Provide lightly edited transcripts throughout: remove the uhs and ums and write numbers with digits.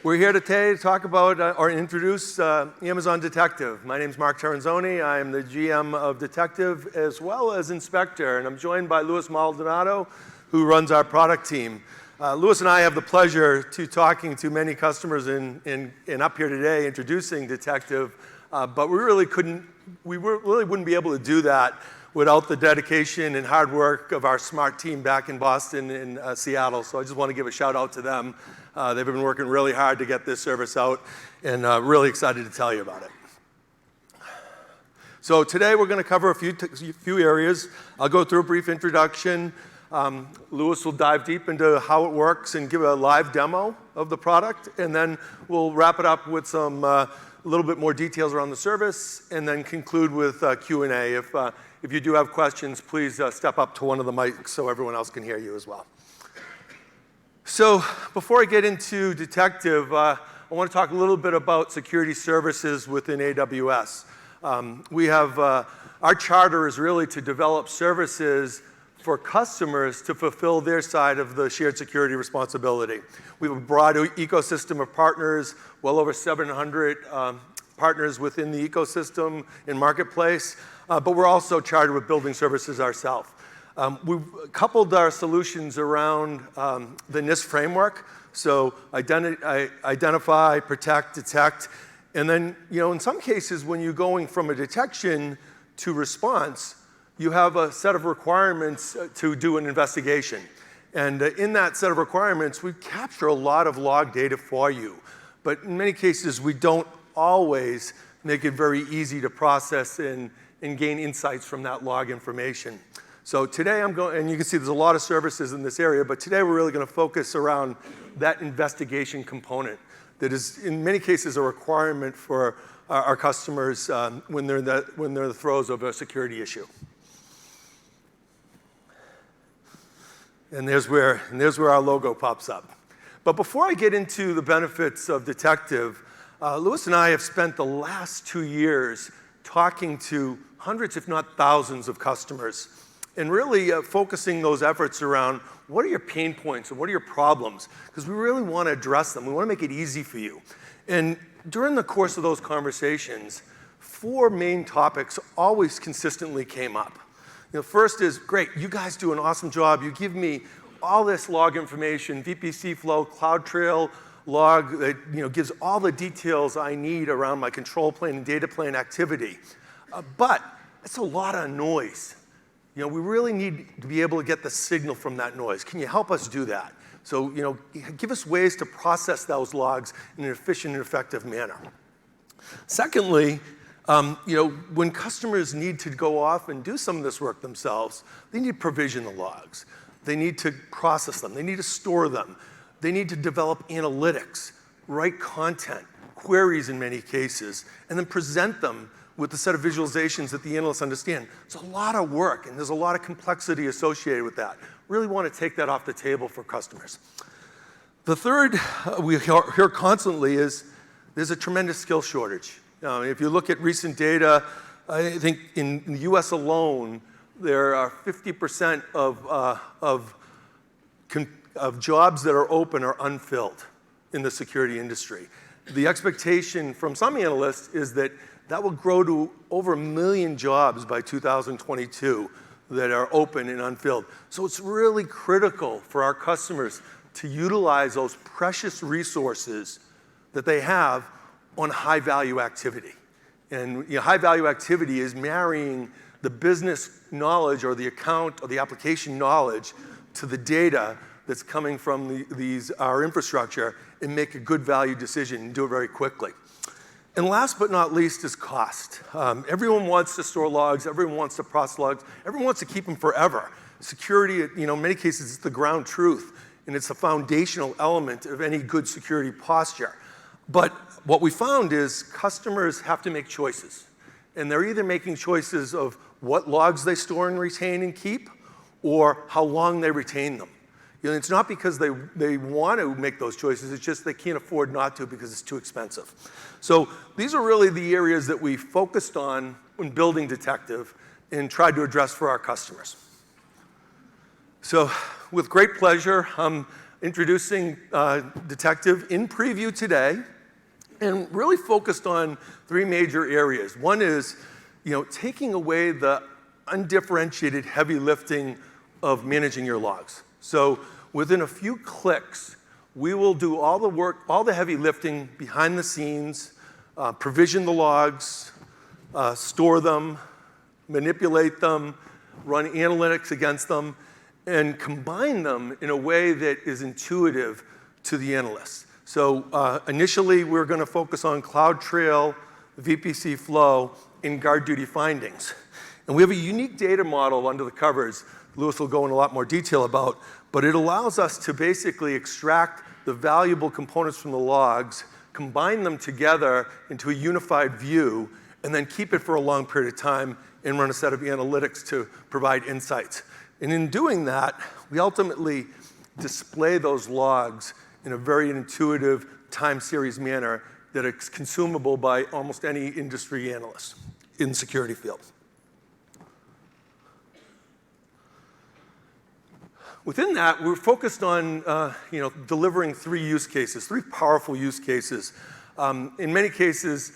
We're here today to talk about or introduce Amazon Detective. My name is Mark Terranzoni. I am the GM of Detective as well as Inspector, and I'm joined by Louis Maldonado, who runs our product team. Louis and I have the pleasure to talking to many customers and up here today introducing Detective, but we really wouldn't be able to do that without the dedication and hard work of our smart team back in Boston and Seattle. So I just want to give a shout out to them. They've been working really hard to get this service out, and really excited to tell you about it. So today we're going to cover a few areas. I'll go through a brief introduction. Louis will dive deep into how it works and give a live demo of the product, and then we'll wrap it up with some a little bit more details around the service, and then conclude with Q&A. If you do have questions, please step up to one of the mics so everyone else can hear you as well. So before I get into Detective, I want to talk a little bit about security services within AWS. Our charter is really to develop services for customers to fulfill their side of the shared security responsibility. We have a broad ecosystem of partners, well over 700 partners within the ecosystem and marketplace, but we're also chartered with building services ourselves. We've coupled our solutions around the NIST framework, so identify, protect, detect, and then in some cases when you're going from a detection to response, you have a set of requirements to do an investigation. And in that set of requirements, we capture a lot of log data for you, but in many cases we don't always make it very easy to process and gain insights from that log information. So today and you can see there's a lot of services in this area, but today we're really going to focus around that investigation component that is in many cases a requirement for our customers when they're in the throes of a security issue. And there's where our logo pops up. But before I get into the benefits of Detective, Louis and I have spent the last 2 years talking to hundreds, if not thousands, of customers, and really focusing those efforts around what are your pain points and what are your problems, because we really want to address them. We want to make it easy for you. And during the course of those conversations, 4 main topics always consistently came up. First is, great, you guys do an awesome job. You give me all this log information, VPC Flow, CloudTrail log that gives all the details I need around my control plane and data plane activity. But it's a lot of noise. We really need to be able to get the signal from that noise. Can you help us do that? So, give us ways to process those logs in an efficient and effective manner. Secondly, when customers need to go off and do some of this work themselves, they need to provision the logs. They need to process them. They need to store them. They need to develop analytics, write content, queries in many cases, and then present them with a set of visualizations that the analysts understand. It's a lot of work, and there's a lot of complexity associated with that. Really want to take that off the table for customers. The third we hear constantly is there's a tremendous skill shortage. If you look at recent data, I think in the US alone, there are 50% of jobs that are open or unfilled in the security industry. The expectation from some analysts is that will grow to over 1 million jobs by 2022 that are open and unfilled. So it's really critical for our customers to utilize those precious resources that they have on high-value activity. And high-value activity is marrying the business knowledge or the account or the application knowledge to the data that's coming from our infrastructure and make a good value decision and do it very quickly. And last but not least is cost. Everyone wants to store logs. Everyone wants to process logs. Everyone wants to keep them forever. Security, in many cases, it's the ground truth, and it's a foundational element of any good security posture. But what we found is customers have to make choices. And they're either making choices of what logs they store and retain and keep, or how long they retain them. It's not because they want to make those choices, it's just they can't afford not to because it's too expensive. So these are really the areas that we focused on when building Detective and tried to address for our customers. So with great pleasure, I'm introducing Detective in preview today, and really focused on 3 major areas. One is, taking away the undifferentiated heavy lifting of managing your logs. So within a few clicks, we will do all the work, all the heavy lifting behind the scenes, provision the logs, store them, manipulate them, run analytics against them, and combine them in a way that is intuitive to the analysts. So initially, we're going to focus on CloudTrail, VPC Flow, and GuardDuty findings. And we have a unique data model under the covers Lewis will go in a lot more detail about, but it allows us to basically extract the valuable components from the logs, combine them together into a unified view, and then keep it for a long period of time and run a set of analytics to provide insights. And in doing that, we ultimately display those logs in a very intuitive time series manner that is consumable by almost any industry analyst in the security field. Within that, we're focused on delivering 3 use cases, 3 powerful use cases. In many cases,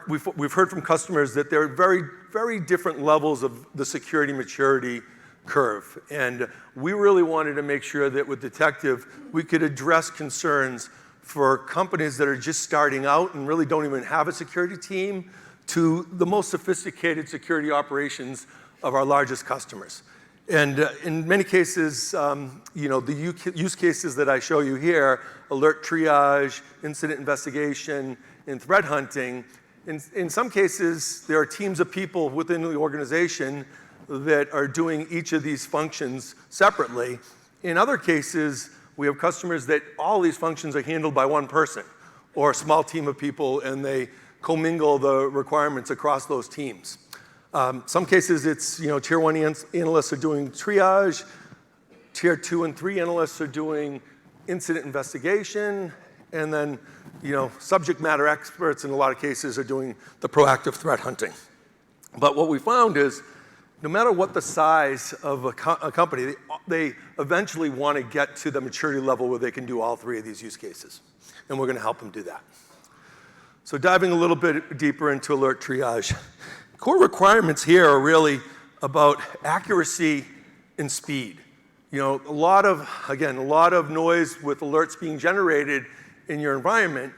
we've heard from customers that there are very, very different levels of the security maturity curve. And we really wanted to make sure that with Detective, we could address concerns for companies that are just starting out and really don't even have a security team to the most sophisticated security operations of our largest customers. And in many cases, the use cases that I show you here, alert triage, incident investigation, and threat hunting, in some cases, there are teams of people within the organization that are doing each of these functions separately. In other cases, we have customers that all these functions are handled by one person or a small team of people, and they commingle the requirements across those teams. Some cases, it's tier 1 analysts are doing triage, tier 2 and 3 analysts are doing incident investigation, and then subject matter experts in a lot of cases are doing the proactive threat hunting. But what we found is, no matter what the size of a company, they eventually want to get to the maturity level where they can do all 3 of these use cases. And we're going to help them do that. So diving a little bit deeper into alert triage. Core requirements here are really about accuracy and speed. A lot of noise with alerts being generated in your environment,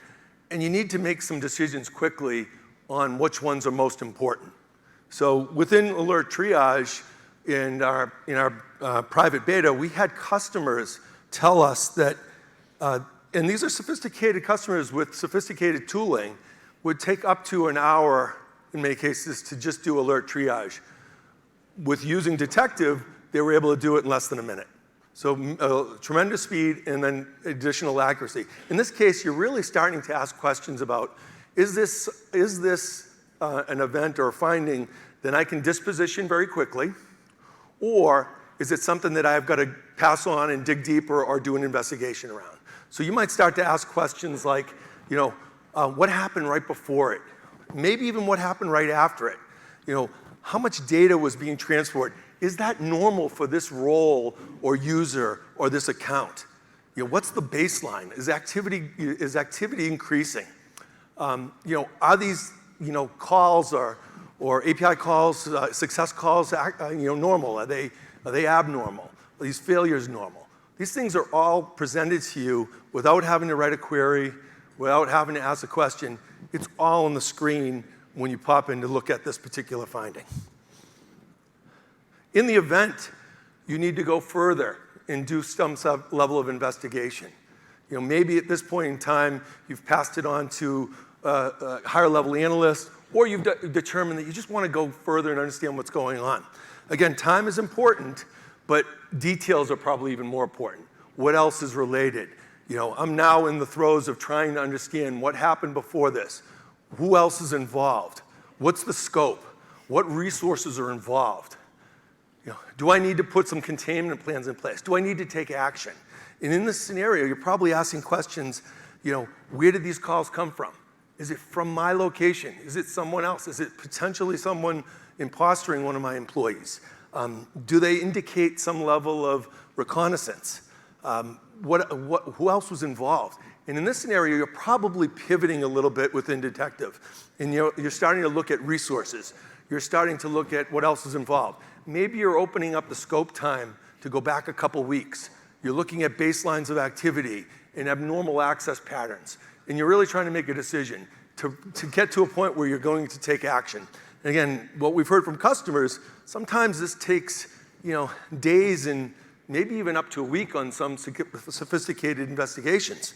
and you need to make some decisions quickly on which ones are most important. So within alert triage, in our private beta, we had customers tell us that, and these are sophisticated customers with sophisticated tooling, would take up to an hour in many cases to just do alert triage. With using Detective, they were able to do it in less than a minute. So tremendous speed and then additional accuracy. In this case, you're really starting to ask questions about, is this an event or a finding that I can disposition very quickly, or is it something that I've got to pass on and dig deeper or do an investigation around? So you might start to ask questions like, what happened right before it? Maybe even what happened right after it. How much data was being transferred? Is that normal for this role or user or this account? What's the baseline? Is activity increasing? Are these calls or API calls, success calls, normal? Are they abnormal? Are these failures normal? These things are all presented to you without having to write a query, without having to ask a question. It's all on the screen when you pop in to look at this particular finding. In the event, you need to go further and do some level of investigation. Maybe at this point in time, you've passed it on to a higher level analyst, or you've determined that you just want to go further and understand what's going on. Again, time is important, but details are probably even more important. What else is related? I'm now in the throes of trying to understand what happened before this. Who else is involved? What's the scope? What resources are involved? Do I need to put some containment plans in place? Do I need to take action? And in this scenario, you're probably asking questions, where did these calls come from? Is it from my location? Is it someone else? Is it potentially someone impostering one of my employees? Do they indicate some level of reconnaissance? who else was involved. And in this scenario, you're probably pivoting a little bit within detective. And you're starting to look at resources. You're starting to look at what else is involved. Maybe you're opening up the scope time to go back a couple weeks. You're looking at baselines of activity and abnormal access patterns. And you're really trying to make a decision to get to a point where you're going to take action. And again, what we've heard from customers, sometimes this takes days and maybe even up to a week on some sophisticated investigations.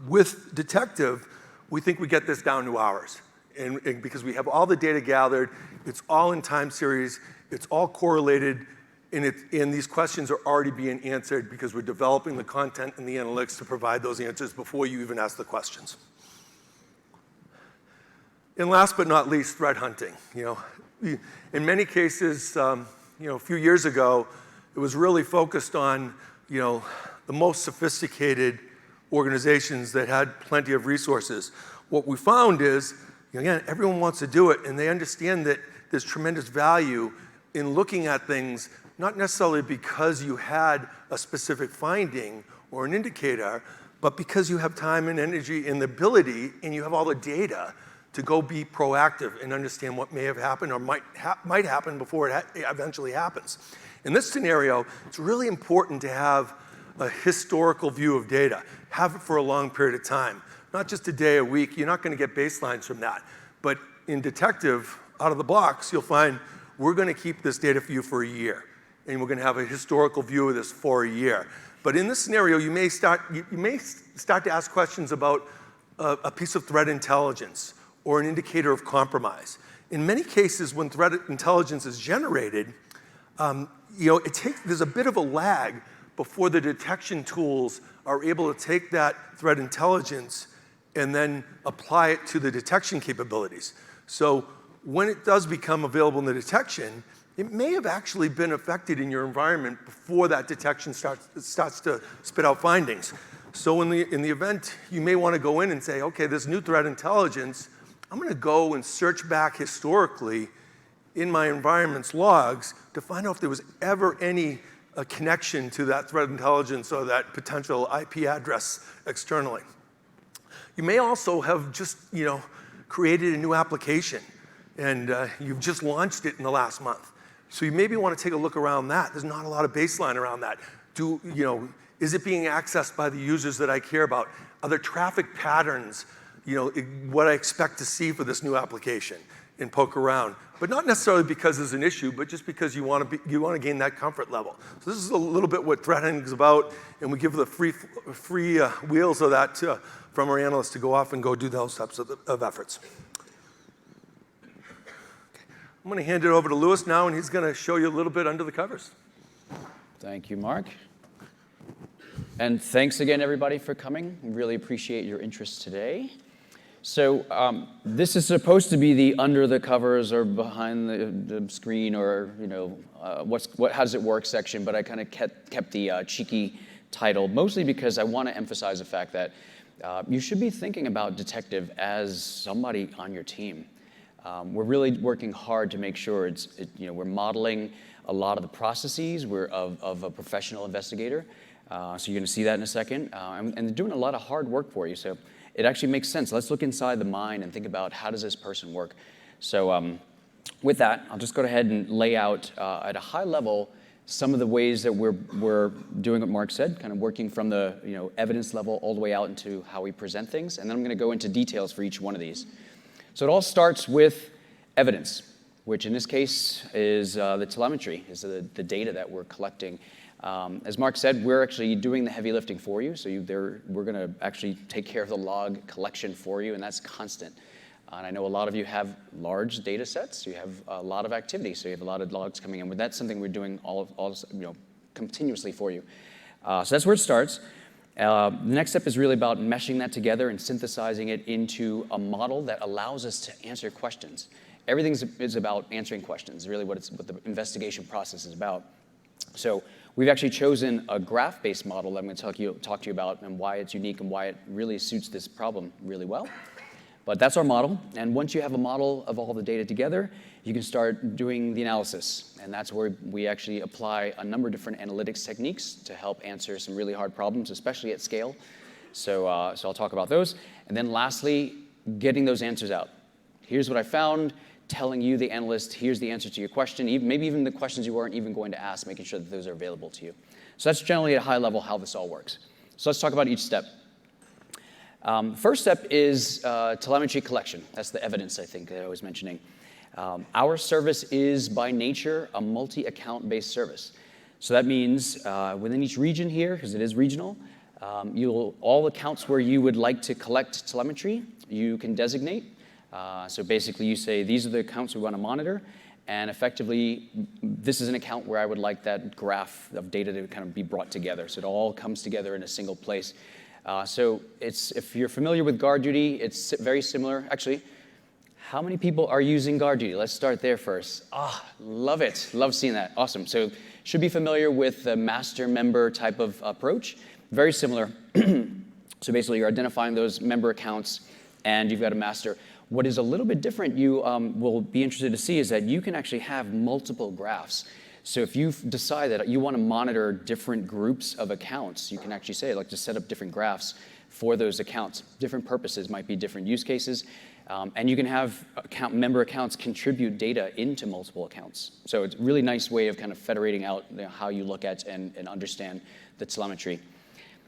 With detective, we think we get this down to hours. And because we have all the data gathered, it's all in time series, it's all correlated, and these questions are already being answered because we're developing the content and the analytics to provide those answers before you even ask the questions. And last but not least, threat hunting. In many cases, a few years ago, it was really focused on the most sophisticated organizations that had plenty of resources. What we found is, again, everyone wants to do it, and they understand that there's tremendous value in looking at things, not necessarily because you had a specific finding or an indicator, but because you have time and energy and the ability, and you have all the data to go be proactive and understand what may have happened or might happen before it eventually happens. In this scenario, it's really important to have a historical view of data, have it for a long period of time, not just a day, a week. You're not going to get baselines from that. But in detective, out of the box, you'll find we're going to keep this data for you for a year, and we're going to have a historical view of this for a year. But in this scenario, you may start to ask questions about a piece of threat intelligence or an indicator of compromise. In many cases, when threat intelligence is generated, there's a bit of a lag before the detection tools are able to take that threat intelligence and then apply it to the detection capabilities. So when it does become available in the detection, it may have actually been affected in your environment before that detection starts to spit out findings. So in the event, you may want to go in and say, okay, this new threat intelligence, I'm going to go and search back historically in my environment's logs to find out if there was ever any connection to that threat intelligence or that potential IP address externally. You may also have just created a new application, and you've just launched it in the last month. So you maybe want to take a look around that. There's not a lot of baseline around that. Is it being accessed by the users that I care about? Are there traffic patterns, what I expect to see for this new application, and poke around? But not necessarily because there's an issue, but just because you want to gain that comfort level. So this is a little bit what threat hunting is about, and we give the free wheels of that from our analysts to go off and go do those types of efforts. I'm going to hand it over to Lewis now, and he's going to show you a little bit under the covers. Thank you, Mark. And thanks again, everybody, for coming. We really appreciate your interest today. So this is supposed to be the under the covers or behind the screen or how does it work section, but I kind of kept the cheeky title, mostly because I want to emphasize the fact that you should be thinking about detective as somebody on your team. We're really working hard to make sure we're modeling a lot of the processes of a professional investigator. So you're going to see that in a second. And they're doing a lot of hard work for you. So it actually makes sense. Let's look inside the mind and think about how does this person work. So with that, I'll just go ahead and lay out at a high level some of the ways that we're doing what Mark said, kind of working from the evidence level all the way out into how we present things. And then I'm going to go into details for each one of these. So it all starts with evidence, which in this case is the telemetry, is the data that we're collecting. As Mark said, we're actually doing the heavy lifting for you. So we're going to actually take care of the log collection for you, and that's constant. And I know a lot of you have large data sets. You have a lot of activity, so you have a lot of logs coming in. But that's something we're doing continuously for you. So that's where it starts. The next step is really about meshing that together and synthesizing it into a model that allows us to answer questions. Everything is about answering questions, really what the investigation process is about. So we've actually chosen a graph-based model that I'm going to talk to you about and why it's unique and why it really suits this problem really well. But that's our model. And once you have a model of all the data together, you can start doing the analysis. And that's where we actually apply a number of different analytics techniques to help answer some really hard problems, especially at scale. So I'll talk about those. And then lastly, getting those answers out. Here's what I found, telling you, the analyst, here's the answer to your question, maybe even the questions you weren't even going to ask, making sure that those are available to you. So that's generally at a high level how this all works. So let's talk about each step. First step is telemetry collection. That's the evidence, I think, that I was mentioning. Our service is, by nature, a multi-account-based service. So that means within each region here, because it is regional, all accounts where you would like to collect telemetry, you can designate. So basically, you say, these are the accounts we want to monitor, and effectively, this is an account where I would like that graph of data to kind of be brought together. So it all comes together in a single place. So if you're familiar with GuardDuty, it's very similar. Actually, how many people are using GuardDuty? Let's start there first. Love it. Love seeing that. Awesome. So should be familiar with the master member type of approach. Very similar. So basically, you're identifying those member accounts, and you've got a master. What is a little bit different, you will be interested to see, is that you can actually have multiple graphs. So if you decide that you want to monitor different groups of accounts, you can actually say, like, to set up different graphs for those accounts. Different purposes might be different use cases. And you can have member accounts contribute data into multiple accounts. So it's a really nice way of kind of federating out how you look at and understand the telemetry.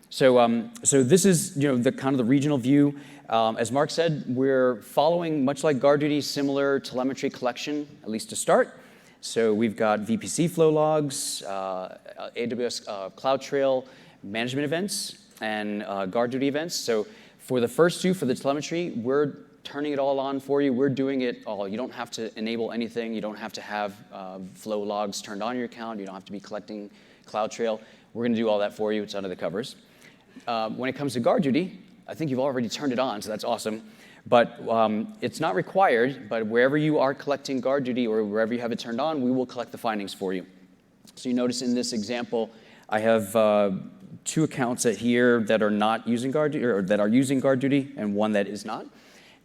So this is the kind of the regional view. As Mark said, we're following, much like GuardDuty, similar telemetry collection, at least to start. So we've got VPC Flow logs, AWS CloudTrail management events, and GuardDuty events. So for the first two, for the telemetry, we're turning it all on for you. We're doing it all. You don't have to enable anything. You don't have to have flow logs turned on your account. You don't have to be collecting CloudTrail. We're going to do all that for you. It's under the covers. When it comes to GuardDuty, I think you've already turned it on, so that's awesome. But it's not required, but wherever you are collecting GuardDuty or wherever you have it turned on, we will collect the findings for you. So you notice in this example, I have 2 accounts here that are not using GuardDuty, or that are using GuardDuty, and one that is not.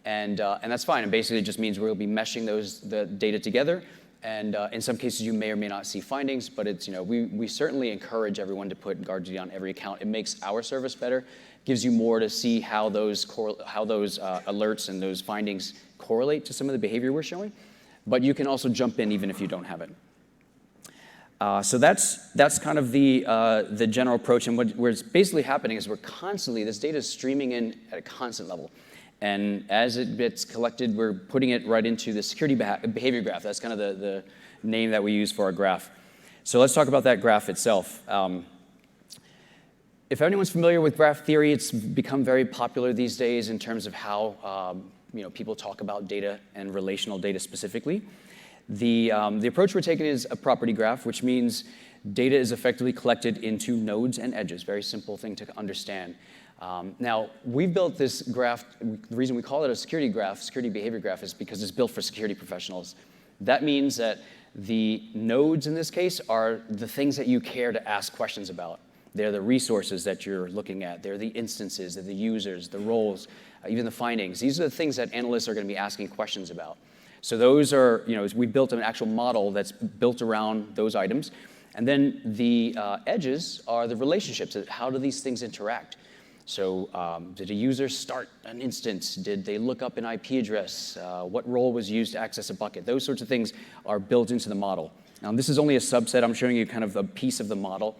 And that's fine. And basically, it just means we'll be meshing the data together. And in some cases, you may or may not see findings, but it's, we certainly encourage everyone to put GuardDuty on every account. It makes our service better, gives you more to see how those alerts and those findings correlate to some of the behavior we're showing. But you can also jump in even if you don't have it. So that's kind of the general approach. And what's basically happening is this data is streaming in at a constant level. And as it gets collected, we're putting it right into the security behavior graph. That's kind of the name that we use for our graph. So let's talk about that graph itself. If anyone's familiar with graph theory, it's become very popular these days in terms of how people talk about data and relational data specifically. The approach we're taking is a property graph, which means data is effectively collected into nodes and edges. Very simple thing to understand. Now, we've built this graph. The reason we call it a security graph, security behavior graph, is because it's built for security professionals. That means that the nodes in this case are the things that you care to ask questions about. They're the resources that you're looking at. They're the instances, they're the users, the roles, even the findings. These are the things that analysts are going to be asking questions about. So those are, we built an actual model that's built around those items. And then the edges are the relationships. How do these things interact? So did a user start an instance? Did they look up an IP address? What role was used to access a bucket? Those sorts of things are built into the model. Now, this is only a subset. I'm showing you kind of a piece of the model.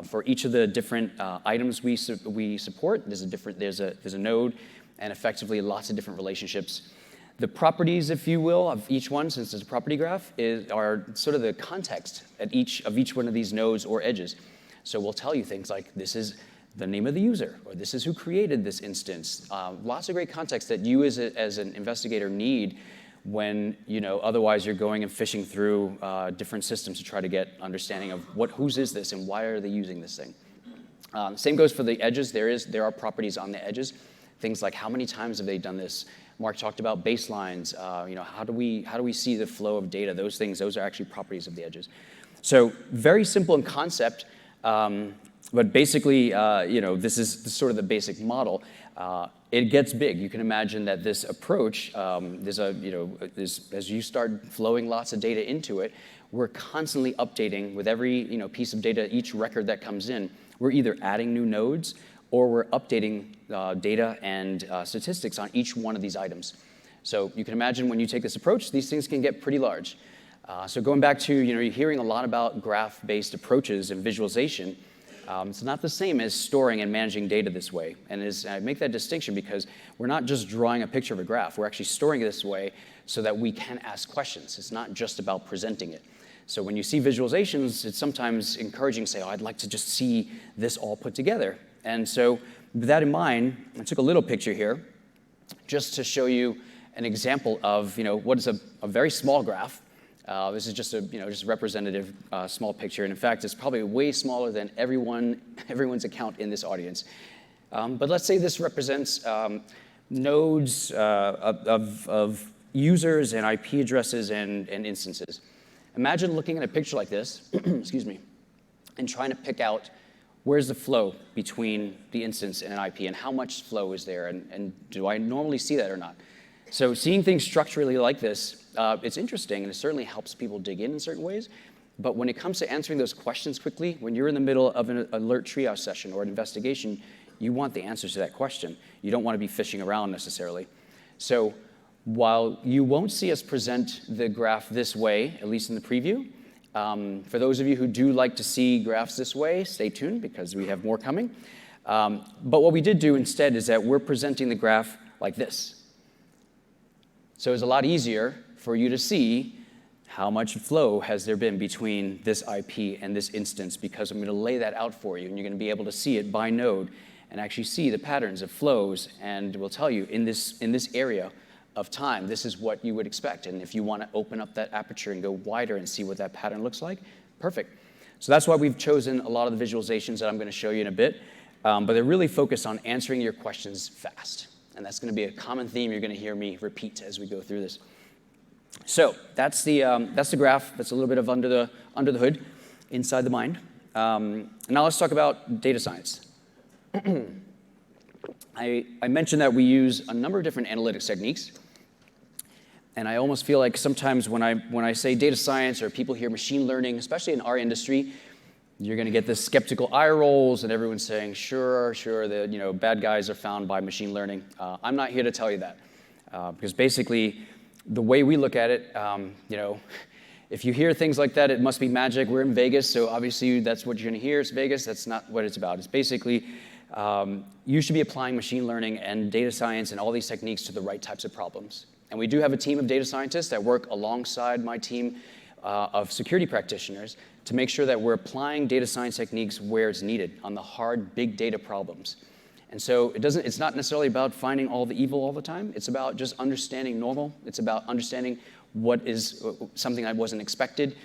For each of the different items we support, there's a node, and effectively lots of different relationships. The properties, if you will, of each one, since it's a property graph, are sort of the context of each one of these nodes or edges. So we'll tell you things like, this is the name of the user, or this is who created this instance. Lots of great context that you as an investigator need when otherwise you're going and fishing through different systems to try to get understanding of whose is this and why are they using this thing. Same goes for the edges. There are properties on the edges. Things like how many times have they done this? Mark talked about baselines. How do we see the flow of data? Those are actually properties of the edges. So very simple in concept. But basically, this is sort of the basic model. It gets big. You can imagine that this approach, as you start flowing lots of data into it, we're constantly updating with every piece of data, each record that comes in. We're either adding new nodes or we're updating data and statistics on each one of these items. So you can imagine when you take this approach, these things can get pretty large. So going back to, you're hearing a lot about graph-based approaches and visualization. It's not the same as storing and managing data this way. And I make that distinction because we're not just drawing a picture of a graph. We're actually storing it this way so that we can ask questions. It's not just about presenting it. So when you see visualizations, it's sometimes encouraging to say, I'd like to just see this all put together. And so with that in mind, I took a little picture here just to show you an example of what is a very small graph. This is just a just representative small picture, and in fact, it's probably way smaller than everyone's account in this audience. But let's say this represents nodes of users and IP addresses and instances. Imagine looking at a picture like this, excuse me, and trying to pick out where's the flow between the instance and an IP, and how much flow is there, and do I normally see that or not? So seeing things structurally like this, it's interesting, and it certainly helps people dig in certain ways. But when it comes to answering those questions quickly, when you're in the middle of an alert triage session or an investigation, you want the answers to that question. You don't want to be fishing around necessarily. So while you won't see us present the graph this way, at least in the preview, for those of you who do like to see graphs this way, stay tuned because we have more coming. But what we did do instead is that we're presenting the graph like this. So it's a lot easier for you to see how much flow has there been between this IP and this instance, because I'm going to lay that out for you, and you're going to be able to see it by node and actually see the patterns of flows, and we'll tell you in this area of time, this is what you would expect. And if you want to open up that aperture and go wider and see what that pattern looks like, perfect. So that's why we've chosen a lot of the visualizations that I'm going to show you in a bit, but they're really focused on answering your questions fast. And that's going to be a common theme you're going to hear me repeat as we go through this. So that's the graph. That's a little bit of under the hood, inside the mind. Now let's talk about data science. I mentioned that we use a number of different analytics techniques. And I almost feel like sometimes when I say data science or people hear machine learning, especially in our industry, you're going to get this skeptical eye rolls and everyone's saying, sure, the bad guys are found by machine learning. I'm not here to tell you that. Because basically, the way we look at it, if you hear things like that, it must be magic. We're in Vegas, so obviously that's what you're going to hear. It's Vegas. That's not what it's about. It's basically, you should be applying machine learning and data science and all these techniques to the right types of problems. And we do have a team of data scientists that work alongside my team of security practitioners to make sure that we're applying data science techniques where it's needed on the hard, big data problems. And so it's not necessarily about finding all the evil all the time. It's about just understanding normal. It's about understanding what is something that wasn't expected,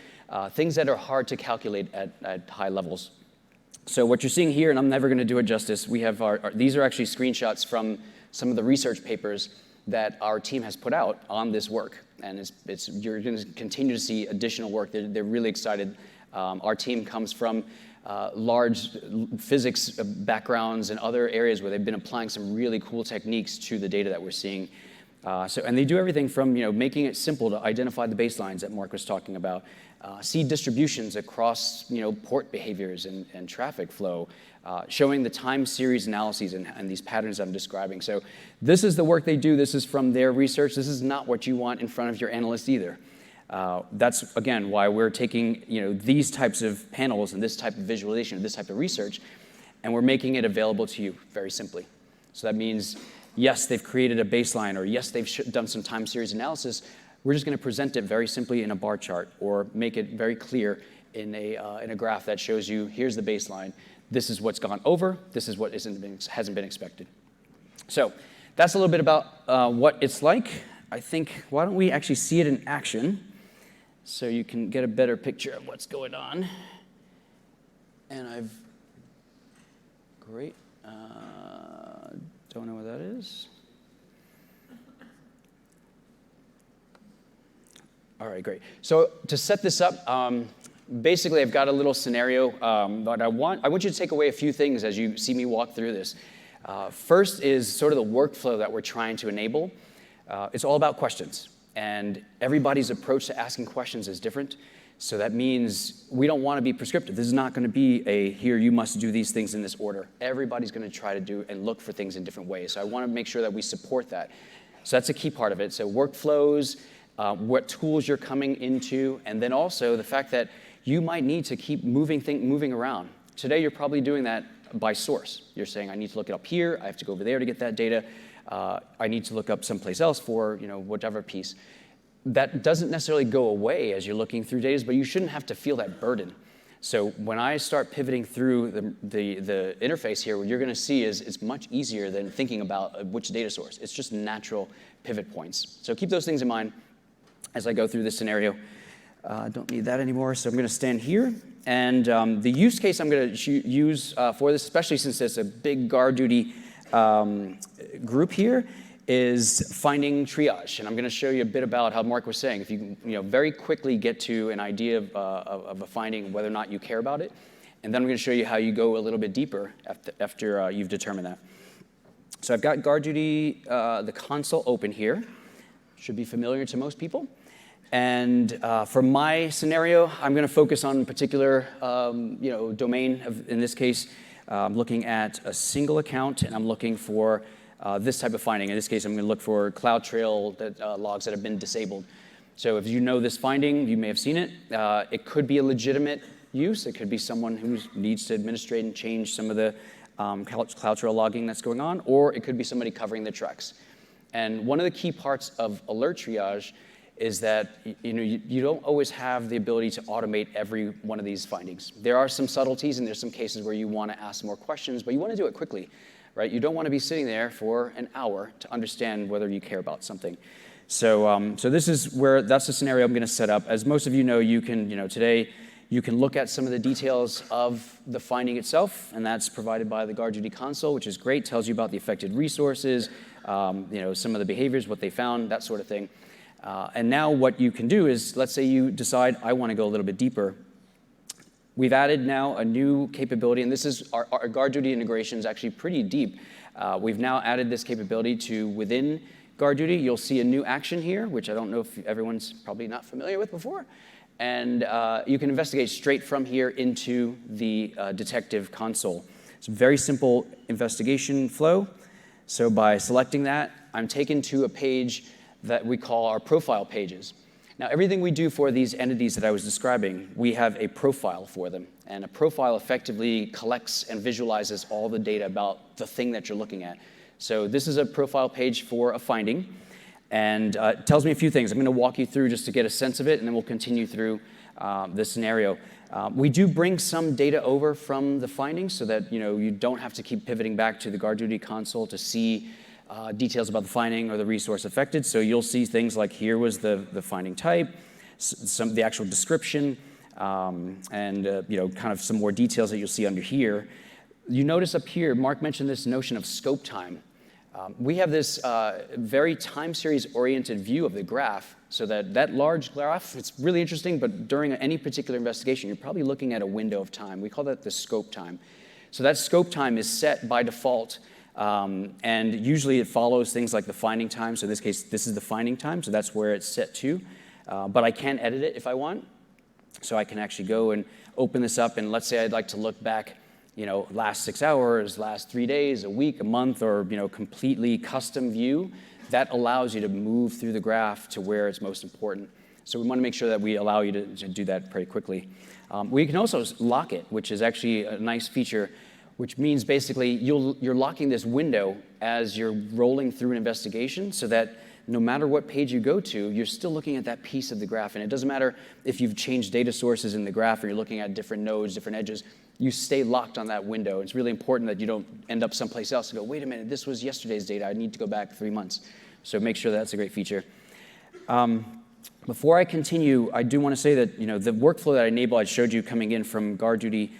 things that are hard to calculate at high levels. So what you're seeing here, and I'm never going to do it justice, we have these are actually screenshots from some of the research papers that our team has put out on this work. And you're going to continue to see additional work. They're really excited. Our team comes from large physics backgrounds and other areas where they've been applying some really cool techniques to the data that we're seeing. And they do everything from making it simple to identify the baselines that Mark was talking about, see distributions across port behaviors and traffic flow, showing the time series analyses and these patterns I'm describing. So this is the work they do. This is from their research. This is not what you want in front of your analyst either. That's, again, why we're taking these types of panels and this type of visualization, this type of research, and we're making it available to you very simply. So that means, yes, they've created a baseline, or yes, they've done some time series analysis. We're just going to present it very simply in a bar chart, or make it very clear in a graph that shows you, here's the baseline. This is what's gone over. This is what hasn't been expected. So that's a little bit about what it's like. I think, why don't we actually see it in action so you can get a better picture of what's going on. And great. Don't know what that is. All right, great. So to set this up, basically, I've got a little scenario, but I want you to take away a few things as you see me walk through this. First is sort of the workflow that we're trying to enable. It's all about questions, and everybody's approach to asking questions is different. So that means we don't want to be prescriptive. This is not going to be a, here, you must do these things in this order. Everybody's going to try to do and look for things in different ways. So I want to make sure that we support that. So that's a key part of it. So workflows, what tools you're coming into, and then also the fact that you might need to keep moving around. Today, you're probably doing that by source. You're saying, I need to look it up here. I have to go over there to get that data. I need to look up someplace else for whatever piece. That doesn't necessarily go away as you're looking through data, but you shouldn't have to feel that burden. So when I start pivoting through the interface here, what you're going to see is it's much easier than thinking about which data source. It's just natural pivot points. So keep those things in mind as I go through this scenario. I don't need that anymore, so I'm going to stand here. And the use case I'm going to use for this, especially since it's a big GuardDuty group here, is finding triage. And I'm going to show you a bit about how Mark was saying, if you can very quickly get to an idea of a finding, whether or not you care about it. And then I'm going to show you how you go a little bit deeper after you've determined that. So I've got GuardDuty, the console open here. Should be familiar to most people. And for my scenario, I'm going to focus on a particular domain. In this case, I'm looking at a single account, and I'm looking for this type of finding. In this case, I'm going to look for CloudTrail logs that have been disabled. So if you know this finding, you may have seen it. It could be a legitimate use. It could be someone who needs to administrate and change some of the CloudTrail logging that's going on, or it could be somebody covering the tracks. And one of the key parts of alert triage is that you don't always have the ability to automate every one of these findings. There are some subtleties, and there's some cases where you want to ask more questions, but you want to do it quickly. Right? You don't want to be sitting there for an hour to understand whether you care about something. So, that's the scenario I'm going to set up. As most of you know, today you can look at some of the details of the finding itself, and that's provided by the GuardDuty console, which is great. Tells you about the affected resources, some of the behaviors, what they found, that sort of thing. And now what you can do is, let's say you decide, I want to go a little bit deeper. We've added now a new capability, and this is our GuardDuty integration is actually pretty deep. We've now added this capability to within GuardDuty. You'll see a new action here, which I don't know if everyone's probably not familiar with before. And you can investigate straight from here into the detective console. It's a very simple investigation flow. So by selecting that, I'm taken to a page that we call our profile pages. Now, everything we do for these entities that I was describing, we have a profile for them. And a profile effectively collects and visualizes all the data about the thing that you're looking at. So this is a profile page for a finding. And it tells me a few things. I'm going to walk you through just to get a sense of it, and then we'll continue through the scenario. We do bring some data over from the findings so that you don't have to keep pivoting back to the GuardDuty console to see details about the finding or the resource affected. So you'll see things like here was the finding type, the actual description, and kind of some more details that you'll see under here. You notice up here, Mark mentioned this notion of scope time. We have this very time series oriented view of the graph, so that large graph, it's really interesting, but during any particular investigation, you're probably looking at a window of time. We call that the scope time. So that scope time is set by default. And usually it follows things like the finding time. So in this case, this is the finding time, so that's where it's set to. But I can edit it if I want. So I can actually go and open this up, and let's say I'd like to look back, last 6 hours, last 3 days, a week, a month, or completely custom view. That allows you to move through the graph to where it's most important. So we want to make sure that we allow you to do that pretty quickly. We can also lock it, which is actually a nice feature, which means basically you're locking this window as you're rolling through an investigation so that no matter what page you go to, you're still looking at that piece of the graph. And it doesn't matter if you've changed data sources in the graph or you're looking at different nodes, different edges, you stay locked on that window. It's really important that you don't end up someplace else and go, wait a minute, this was yesterday's data. I need to go back 3 months. So make sure that's a great feature. Before I continue, I do want to say that the workflow that I enabled, I showed you coming in from GuardDuty,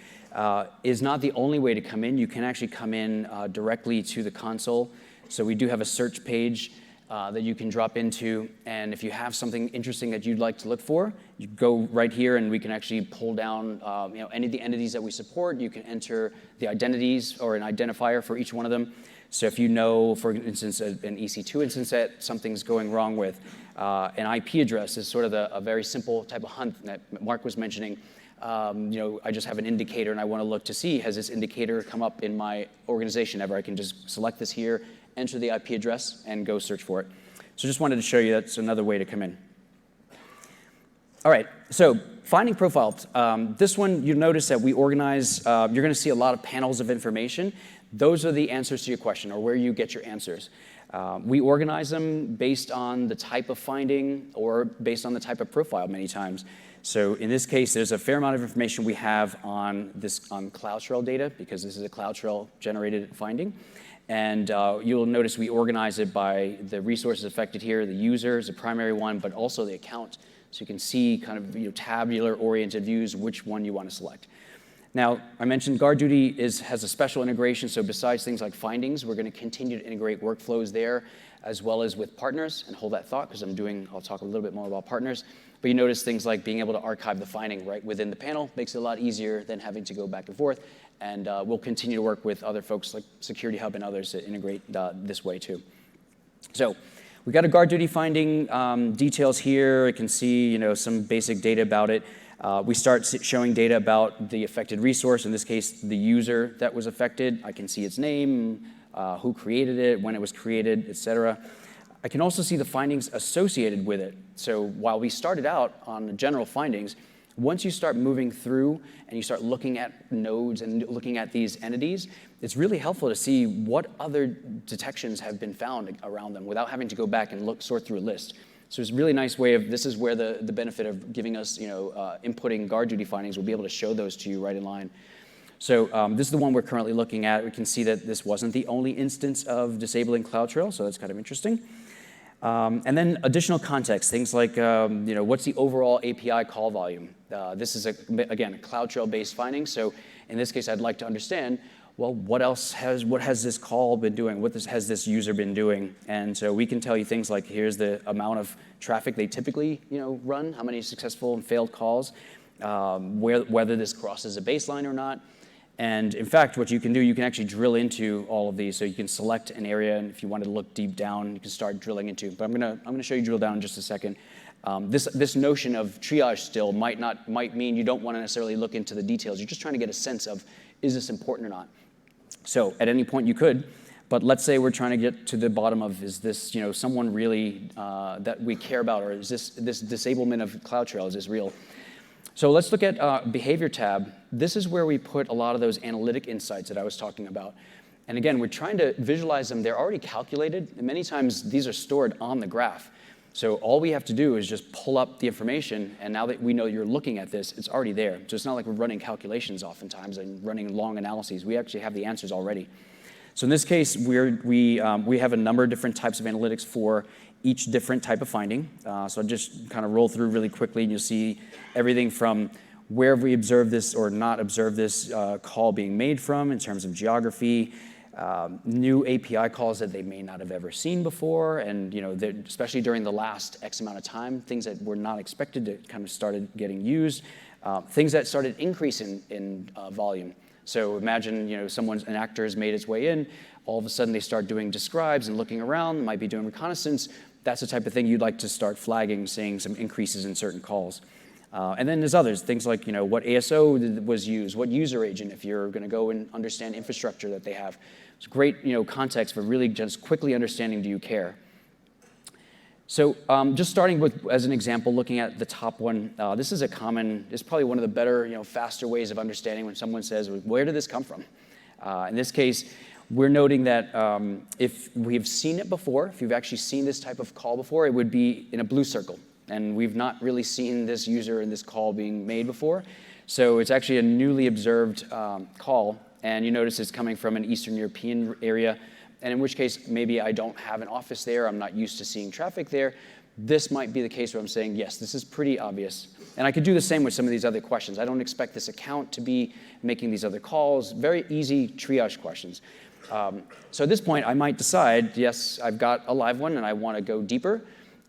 is not the only way to come in. You can actually come in directly to the console. So we do have a search page that you can drop into. And if you have something interesting that you'd like to look for, you go right here and we can actually pull down any of the entities that we support. You can enter the identities or an identifier for each one of them. So if you know, for instance, an EC2 instance that something's going wrong with, an IP address is sort of a very simple type of hunt that Mark was mentioning. I just have an indicator and I want to look to see, has this indicator come up in my organization ever? I can just select this here, enter the IP address, and go search for it. So just wanted to show you that's another way to come in. All right, so finding profiles. This one, you'll notice that we organize, you're going to see a lot of panels of information. Those are the answers to your question, or where you get your answers. We organize them based on the type of finding or based on the type of profile many times. So in this case, there's a fair amount of information we have on CloudTrail data, because this is a CloudTrail generated finding. And you'll notice we organize it by the resources affected here. The user is the primary one, but also the account. So you can see kind of tabular-oriented views, which one you want to select. Now, I mentioned GuardDuty has a special integration. So besides things like findings, we're going to continue to integrate workflows there, as well as with partners. And hold that thought, because I'll talk a little bit more about partners. But you notice things like being able to archive the finding right within the panel makes it a lot easier than having to go back and forth. And we'll continue to work with other folks like Security Hub and others to integrate this way too. So we got a GuardDuty finding details here. You can see some basic data about it. We start showing data about the affected resource, in this case, the user that was affected. I can see its name, who created it, when it was created, et cetera. I can also see the findings associated with it. So while we started out on the general findings, once you start moving through and you start looking at nodes and looking at these entities, it's really helpful to see what other detections have been found around them without having to go back and sort through a list. So it's a really nice way of, this is where the benefit of giving us, inputting GuardDuty findings, we'll be able to show those to you right in line. So this is the one we're currently looking at. We can see that this wasn't the only instance of disabling CloudTrail, so that's kind of interesting. And then additional context, things like, what's the overall API call volume? This is, again, a CloudTrail-based finding. So in this case, I'd like to understand, well, what has this call been doing? What has this user been doing? And so we can tell you things like, here's the amount of traffic they typically run, how many successful and failed calls, whether this crosses a baseline or not. And in fact, what you can do, you can actually drill into all of these. So you can select an area, and if you wanted to look deep down, you can start drilling into. But I'm gonna show you drill down in just a second. This notion of triage still might mean you don't want to necessarily look into the details. You're just trying to get a sense of, is this important or not? So at any point you could, but let's say we're trying to get to the bottom of, is this someone really that we care about, or is this disablement of CloudTrail, is this real? So let's look at behavior tab. This is where we put a lot of those analytic insights that I was talking about. And again, we're trying to visualize them. They're already calculated, and many times these are stored on the graph. So all we have to do is just pull up the information, and now that we know you're looking at this, it's already there. So it's not like we're running calculations oftentimes and running long analyses. We actually have the answers already. So in this case, we have a number of different types of analytics for each different type of finding. So I'll just kind of roll through really quickly, and you'll see everything from where have we observed this or not observed this call being made from in terms of geography, new API calls that they may not have ever seen before, and especially during the last X amount of time, things that were not expected to kind of started getting used, things that started increasing in volume. So imagine an actor has made its way in, all of a sudden they start doing describes and looking around, might be doing reconnaissance. That's the type of thing you'd like to start flagging, seeing some increases in certain calls. And then there's others, things like what ASO was used, what user agent, if you're going to go and understand infrastructure that they have. It's great context for really just quickly understanding, do you care? So just starting with, as an example, looking at the top one, this is it's probably one of the better, faster ways of understanding when someone says, where did this come from? In this case, we're noting that if we've seen it before, if you've actually seen this type of call before, it would be in a blue circle. And we've not really seen this user and this call being made before. So it's actually a newly observed call. And you notice it's coming from an Eastern European area. And in which case, maybe I don't have an office there. I'm not used to seeing traffic there. This might be the case where I'm saying, yes, this is pretty obvious. And I could do the same with some of these other questions. I don't expect this account to be making these other calls. Very easy triage questions. So at this point, I might decide, yes, I've got a live one and I want to go deeper.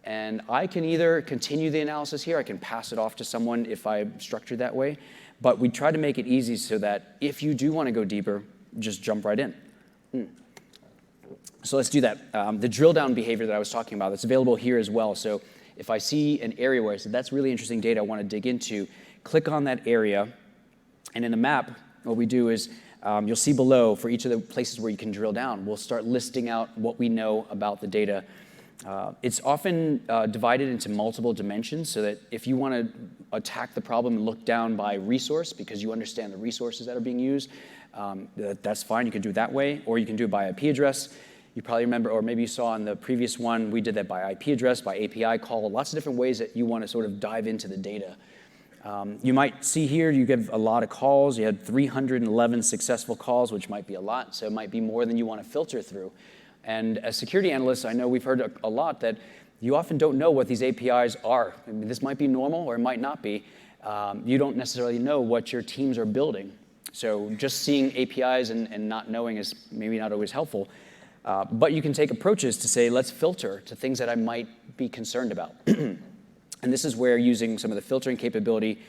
And I can either continue the analysis here, I can pass it off to someone if I structure that way. But we try to make it easy so that if you do want to go deeper, just jump right in. So let's do that. The drill down behavior that I was talking about, that's available here as well. So if I see an area where I said, that's really interesting data I want to dig into, click on that area. And in the map, what we do is you'll see below for each of the places where you can drill down, we'll start listing out what we know about the data. It's often divided into multiple dimensions so that if you want to attack the problem and look down by resource because you understand the resources that are being used, that's fine. You can do it that way, or you can do it by IP address. You probably remember, or maybe you saw in the previous one, we did that by IP address, by API call, lots of different ways that you want to sort of dive into the data. You might see here you give a lot of calls. You had 311 successful calls, which might be a lot, so it might be more than you want to filter through. And as security analysts, I know we've heard a lot that you often don't know what these APIs are. I mean, this might be normal or it might not be. You don't necessarily know what your teams are building. So just seeing APIs and not knowing is maybe not always helpful. But you can take approaches to say, let's filter to things that I might be concerned about. And this is where using some of the filtering capability,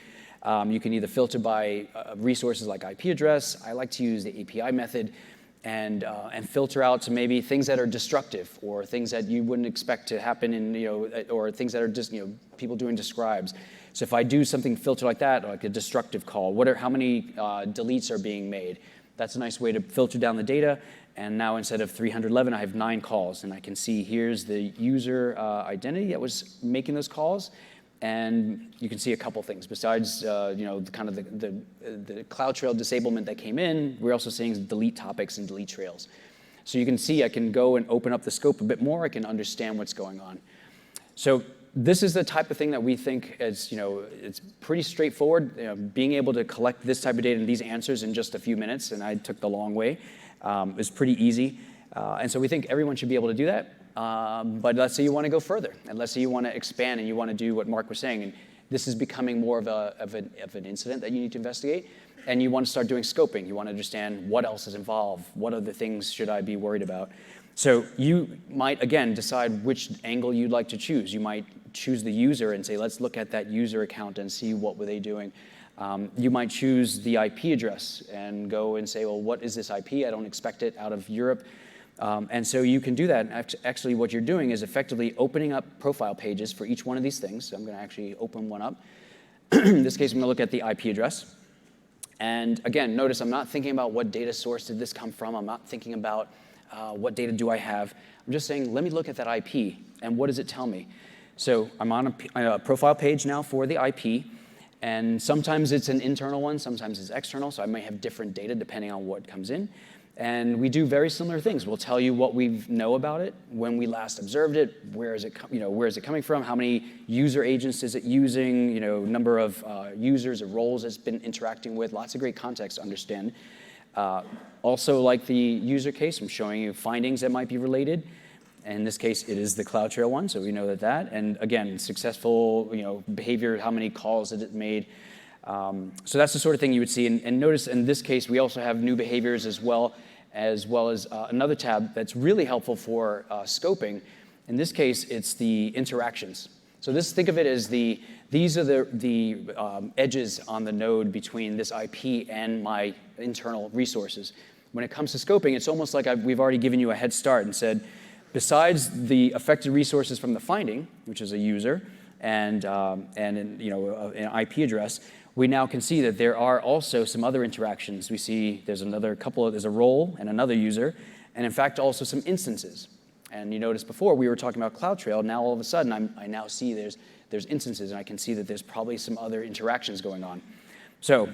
you can either filter by resources like IP address. I like to use the API method and filter out to maybe things that are destructive or things that you wouldn't expect to happen in, or things that are just, people doing describes. So if I do something filter like that, like a destructive call, how many deletes are being made? That's a nice way to filter down the data. And now instead of 311, I have 9 calls. And I can see here's the user identity that was making those calls. And you can see a couple things. Besides kind of the CloudTrail disablement that came in, we're also seeing delete topics and delete trails. So you can see I can go and open up the scope a bit more. I can understand what's going on. So this is the type of thing that we think is, it's pretty straightforward. Being able to collect this type of data and these answers in just a few minutes, and I took the long way, is pretty easy. And so we think everyone should be able to do that. But let's say you want to go further, and let's say you want to expand and you want to do what Mark was saying, and this is becoming more of an incident that you need to investigate, and you want to start doing scoping. You want to understand what else is involved, what other things should I be worried about. So you might, again, decide which angle you'd like to choose. You might choose the user and say, let's look at that user account and see what were they doing. You might choose the IP address and go and say, well, what is this IP? I don't expect it out of Europe. And so you can do that. And actually, what you're doing is effectively opening up profile pages for each one of these things. So I'm going to actually open one up. In this case, I'm going to look at the IP address. And again, notice I'm not thinking about what data source did this come from. I'm not thinking about what data do I have. I'm just saying, let me look at that IP, and what does it tell me? So I'm on a profile page now for the IP. And sometimes it's an internal one, sometimes it's external, so I may have different data depending on what comes in. And we do very similar things. We'll tell you what we know about it, when we last observed it, where is it coming from, how many user agents is it using, number of users or roles it's been interacting with, lots of great context to understand. Also, like the user case, I'm showing you findings that might be related. In this case, it is the CloudTrail one, so we know that. And again, successful behavior, how many calls did it made. So that's the sort of thing you would see. And notice in this case, we also have new behaviors as well as another tab that's really helpful for scoping. In this case, it's the interactions. So think of it as these are the edges on the node between this IP and my internal resources. When it comes to scoping, it's almost like we've already given you a head start and said, besides the affected resources from the finding, which is a user, and an IP address, we now can see that there are also some other interactions. We see there's a role and another user, and in fact also some instances. And you noticed before we were talking about CloudTrail. Now all of a sudden I now see there's instances, and I can see that there's probably some other interactions going on. So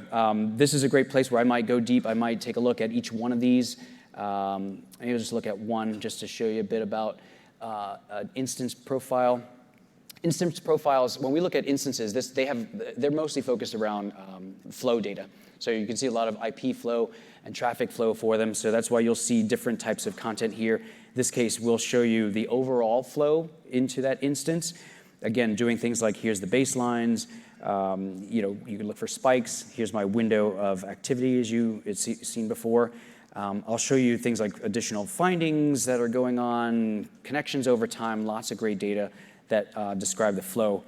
this is a great place where I might go deep. I might take a look at each one of these. I'm going to just look at one just to show you a bit about an instance profile. Instance profiles, when we look at instances, they're mostly focused around flow data. So you can see a lot of IP flow and traffic flow for them. So that's why you'll see different types of content here. In this case, we'll show you the overall flow into that instance. Again, doing things like here's the baselines. You can look for spikes. Here's my window of activity as it's seen before. I'll show you things like additional findings that are going on, connections over time, lots of great data that describe the flow.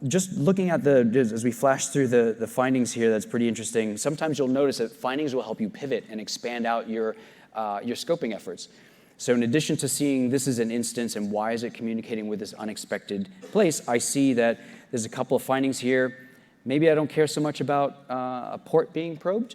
Just looking at as we flash through the findings here, that's pretty interesting. Sometimes you'll notice that findings will help you pivot and expand out your scoping efforts. So in addition to seeing this is an instance and why is it communicating with this unexpected place, I see that there's a couple of findings here. Maybe I don't care so much about a port being probed,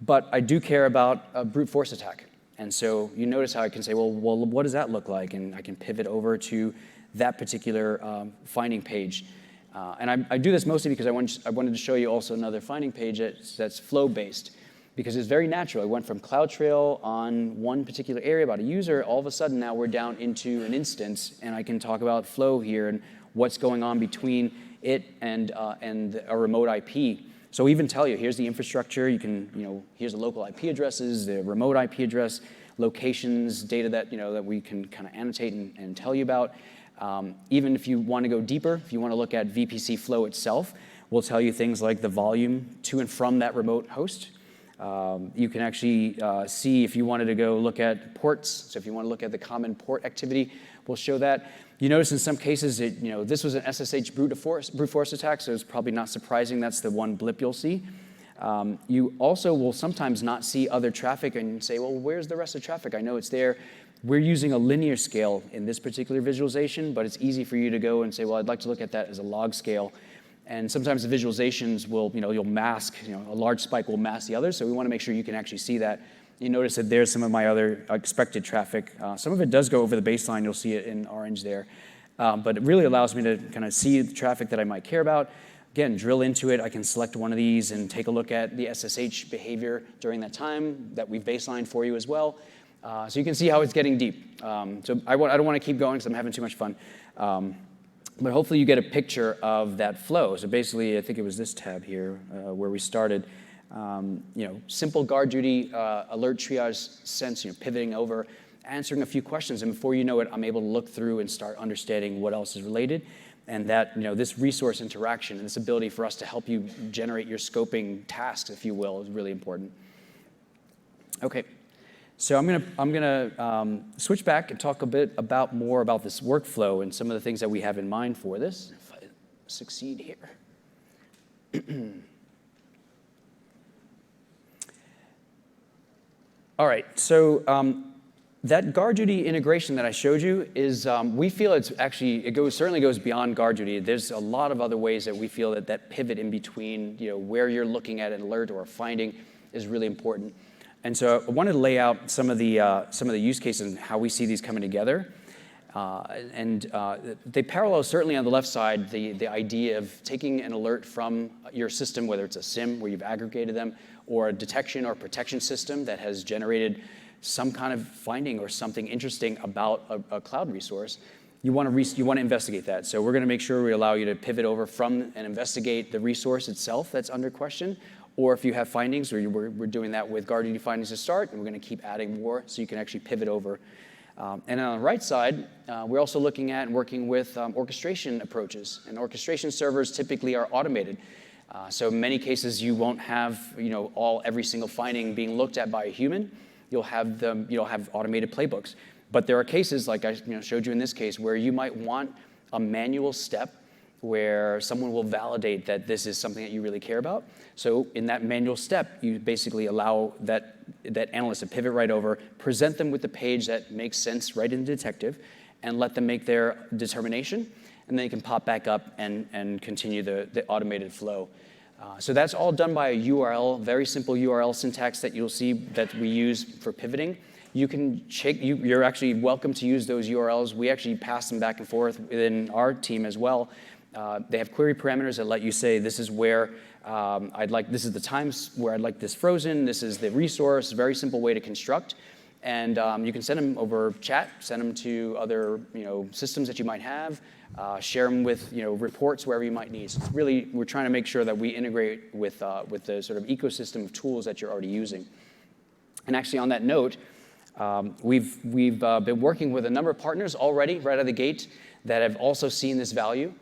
but I do care about a brute force attack. And so you notice how I can say, well, what does that look like? And I can pivot over to that particular finding page. And I do this mostly because I wanted to show you also another finding page that's flow-based, because it's very natural. I went from CloudTrail on one particular area about a user. All of a sudden, now we're down into an instance, and I can talk about flow here and what's going on between it and a remote IP. So we even tell you, here's the infrastructure. Here's the local IP addresses, the remote IP address, locations, data that we can kind of annotate and tell you about. Even if you want to go deeper, if you want to look at VPC Flow itself, we'll tell you things like the volume to and from that remote host. You can actually see if you wanted to go look at ports. So if you want to look at the common port activity, we'll show that. You notice in some cases, this was an SSH brute force attack, so it's probably not surprising that's the one blip you'll see. You also will sometimes not see other traffic and say, well, where's the rest of the traffic? I know it's there. We're using a linear scale in this particular visualization, but it's easy for you to go and say, well, I'd like to look at that as a log scale. And sometimes the visualizations will, you'll mask, a large spike will mask the others, so we want to make sure you can actually see that. You notice that there's some of my other expected traffic. Some of it does go over the baseline. You'll see it in orange there. But it really allows me to kind of see the traffic that I might care about. Again, drill into it. I can select one of these and take a look at the SSH behavior during that time that we've baselined for you as well. So you can see how it's getting deep. So I don't want to keep going because I'm having too much fun. But hopefully you get a picture of that flow. So basically, I think it was this tab here where we started. Simple GuardDuty alert triage sense, pivoting over, answering a few questions, and before you know it, I'm able to look through and start understanding what else is related, and that this resource interaction and this ability for us to help you generate your scoping tasks, if you will, is really important. Okay, so I'm gonna switch back and talk a bit more about this workflow and some of the things that we have in mind for this. If I succeed here. All right, so that GuardDuty integration that I showed you is, we feel certainly goes beyond GuardDuty. There's a lot of other ways that we feel that pivot in between, where you're looking at an alert or a finding is really important. And so I wanted to lay out some of the use cases and how we see these coming together. They parallel certainly on the left side the idea of taking an alert from your system, whether it's a SIEM where you've aggregated them, or a detection or protection system that has generated some kind of finding or something interesting about a cloud resource. You want to investigate that. So we're going to make sure we allow you to pivot over from and investigate the resource itself that's under question. Or if you have findings, we're doing that with GuardDuty findings to start, and we're going to keep adding more so you can actually pivot over. And on the right side, we're also looking at and working with orchestration approaches. And orchestration servers typically are automated. So in many cases, you won't have every single finding being looked at by a human. You'll have automated playbooks. But there are cases, like I showed you in this case, where you might want a manual step where someone will validate that this is something that you really care about. So in that manual step, you basically allow that analyst to pivot right over, present them with the page that makes sense right in the detective, and let them make their determination, and then you can pop back up and continue the automated flow. So that's all done by a URL, very simple URL syntax that you'll see that we use for pivoting. You can you're actually welcome to use those URLs. We actually pass them back and forth within our team as well. They have query parameters that let you say, this is where this is the times where I'd like this frozen, this is the resource, very simple way to construct. And you can send them over chat, send them to other systems that you might have, share them with reports wherever you might need. So it's really, we're trying to make sure that we integrate with the sort of ecosystem of tools that you're already using. And actually on that note, we've been working with a number of partners already right out of the gate that have also seen this value.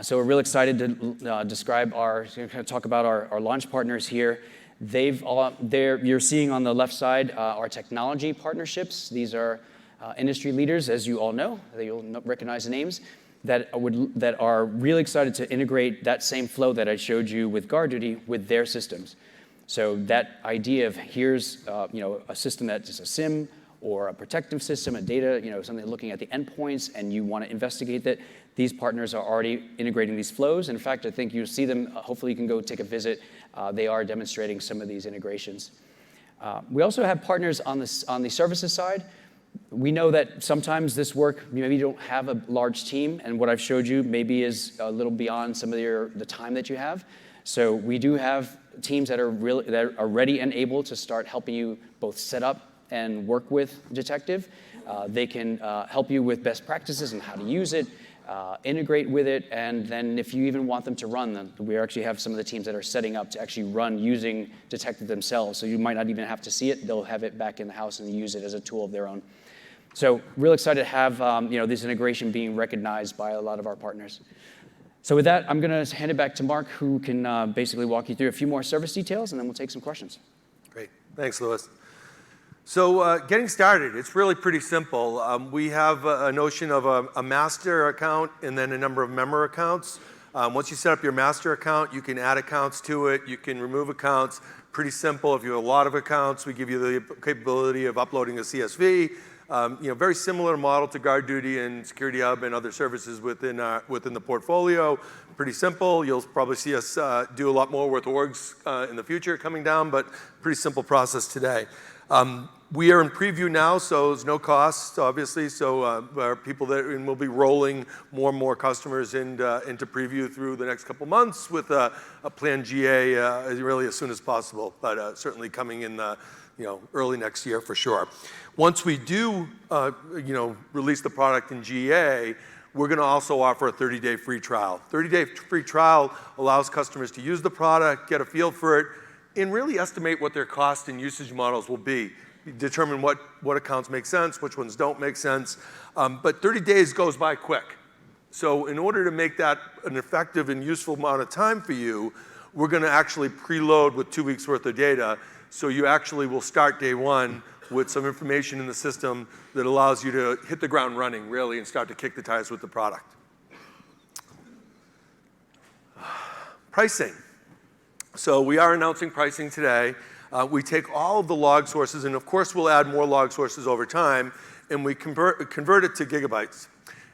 So we're really excited to talk about our launch partners here. You're seeing on the left side our technology partnerships. These are industry leaders, as you all know. You'll recognize the names that are really excited to integrate that same flow that I showed you with GuardDuty with their systems. So that idea of here's a system that is a SIM or a protective system, a data, something looking at the endpoints, and you want to investigate that. These partners are already integrating these flows. In fact, I think you'll see them. Hopefully, you can go take a visit. They are demonstrating some of these integrations. We also have partners on the services side. We know that sometimes this work, maybe you don't have a large team, and what I've showed you maybe is a little beyond some of the time that you have. So we do have teams that are ready and able to start helping you both set up and work with Detective. They can help you with best practices and how to use it, integrate with it, and then if you even want them to run them, we actually have some of the teams that are setting up to actually run using Detective themselves. So you might not even have to see it. They'll have it back in the house and use it as a tool of their own. So real excited to have this integration being recognized by a lot of our partners. So with that, I'm going to hand it back to Mark, who can basically walk you through a few more service details, and then we'll take some questions. Great. Thanks, Louis. So getting started, it's really pretty simple. We have a notion of a master account and then a number of member accounts. Once you set up your master account, you can add accounts to it. You can remove accounts. Pretty simple. If you have a lot of accounts, we give you the capability of uploading a CSV. Very similar model to GuardDuty and Security Hub and other services within the portfolio. Pretty simple. You'll probably see us do a lot more with orgs in the future coming down, but pretty simple process today. We are in preview now, so there's no cost, obviously. So we'll be rolling more and more customers into preview through the next couple months with a planned GA really as soon as possible, but certainly coming in early next year for sure. Once we do release the product in GA, we're going to also offer a 30-day free trial. 30-day free trial allows customers to use the product, get a feel for it, and really estimate what their cost and usage models will be. Determine what accounts make sense, which ones don't make sense. But 30 days goes by quick. So in order to make that an effective and useful amount of time for you, we're going to actually preload with 2 weeks worth of data. So you actually will start day one with some information in the system that allows you to hit the ground running, really, and start to kick the tires with the product. Pricing. So we are announcing pricing today. We take all of the log sources, and of course we'll add more log sources over time, and we convert it to gigabytes.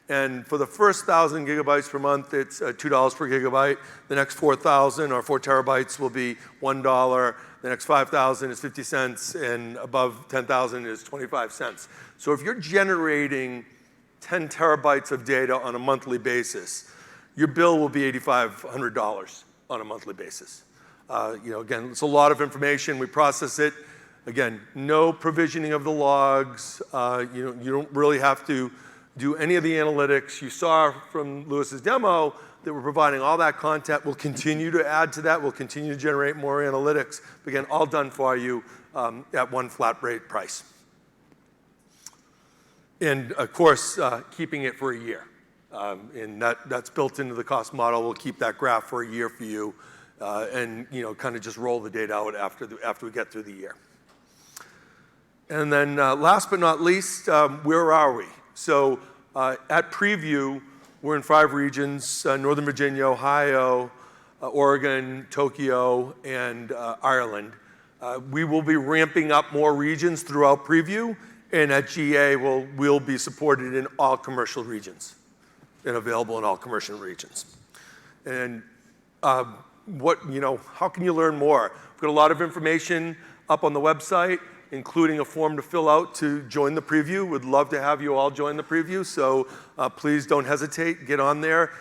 And for the first 1,000 gigabytes per month, it's $2 per gigabyte. The next 4,000 or 4 terabytes will be $1. The next 5,000 is 50 cents, and above 10,000 is 25 cents. So if you're generating 10 terabytes of data on a monthly basis, your bill will be $8,500 on a monthly basis. Again, it's a lot of information. We process it. Again, no provisioning of the logs. You don't really have to do any of the analytics. You saw from Louis's demo that we're providing all that content. We'll continue to add to that. We'll continue to generate more analytics. Again, all done for you at one flat rate price. And of course, keeping it for a year. And that's built into the cost model. We'll keep that graph for a year for you. And kind of just roll the data out after we get through the year. And then last but not least, where are we? So at preview, we're in 5 regions: Northern Virginia, Ohio, Oregon, Tokyo, and Ireland. We will be ramping up more regions throughout preview, and at GA, we'll be supported in all commercial regions and available in all commercial regions. And how can you learn more? We've got a lot of information up on the website, including a form to fill out to join the preview. We'd love to have you all join the preview, so please don't hesitate. Get on there.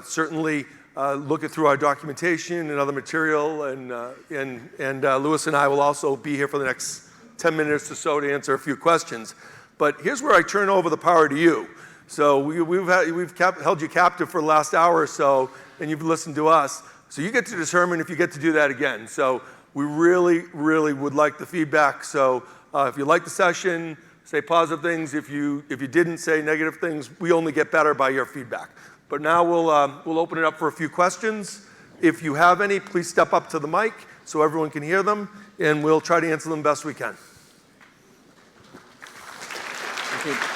Certainly look through our documentation and other material, and Louis and I will also be here for the next 10 minutes or so to answer a few questions. But here's where I turn over the power to you. So we've held you captive for the last hour or so, and you've listened to us. So you get to determine if you get to do that again. So we really, really would like the feedback. So if you like the session, say positive things. If you didn't, say negative things. We only get better by your feedback. But now we'll open it up for a few questions. If you have any, please step up to the mic so everyone can hear them, and we'll try to answer them best we can. Okay.